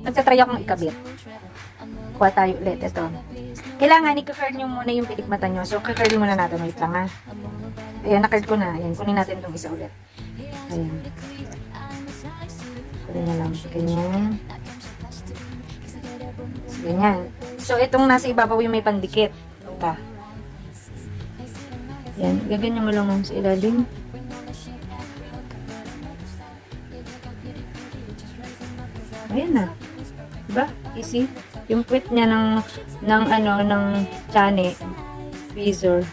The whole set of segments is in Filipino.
Nagtatry akong ikabit. Kuha tayo ulit. Ito. Kailangan i-curl nyo muna yung pilikmata nyo. So, curl muna natin. Wait lang ha. Ayan, na-curl ko na. Ayan, kunin natin itong isa ulit. Ayan. Kunin na lang. Ganyan. Ganyan. So, itong nasa ibabaw yung may pandikit. Ito. Ayan. Gaganyan mo lang sa ilalim. Ayan na. Diba? Easy. Yung puwit niya ng chane. Tweezer.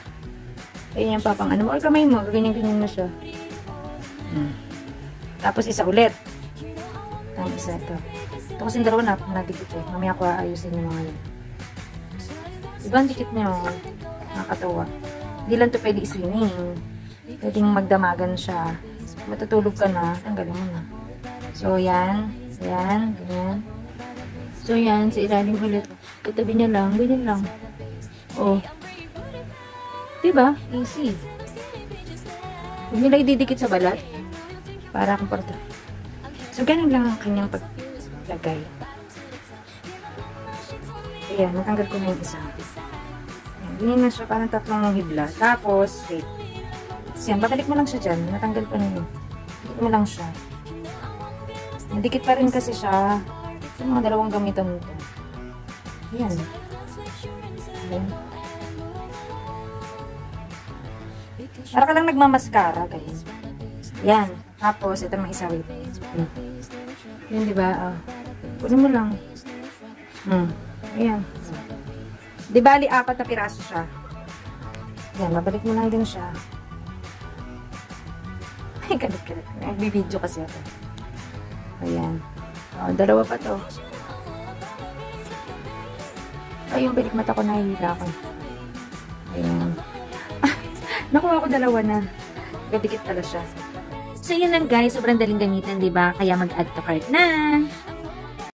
Ayan yung papang ano mo. Or kamay mo. Ganyan-ganyan mo siya. Tapos isa ulit. Tapos isa ito. Ito kasing dalawa na nadikit eh. Mamaya ko ayusin yung mga yun. Diba ang dikit niya? Nakakatawa. Hindi lang ito pwede i-swimming. Pwedeng magdamagan siya. Matutulog ka na. Tanggalin mo na. So, yan. Yan. Ganyan. So, yan. Sa ilalim ulit. Katabi niya lang. Ganyan lang. Oh. Diba? Easy. Huwag nila ididikit sa balat. Para komporta. So, ganun lang ang kanyang paglagay. Ayan. Natanggal ko na yung isa. Ayan. Ganyan na siya. Parang tatlong hibla. Tapos, wait. So, yan. Babalik mo lang siya dyan. Natanggal ko na yun. Babalik mo lang siya. Nadikit pa rin kasi siya. Ito mga dalawang gamitan nito. Ayan. Ayan. Para ka lang nagmamaskara. Ganyan. Ayan. Tapos, ito mga isa. Wait. Ayan, diba? Kunin mo lang. Ayan. Di bali, 4 na piraso siya. Ayan. Babalik mo lang din siya. Ay, kalit-kalit. Nagbibideo kasi ako. Ayan. Dalawa pa to. Ay, yung pilikmata ko nahihila ko. Ayan. Nakuha ko dalawa na. Gadikit pala siya. So, yun lang guys. Sobrang daling gamitan, diba? Kaya mag-add to cart na.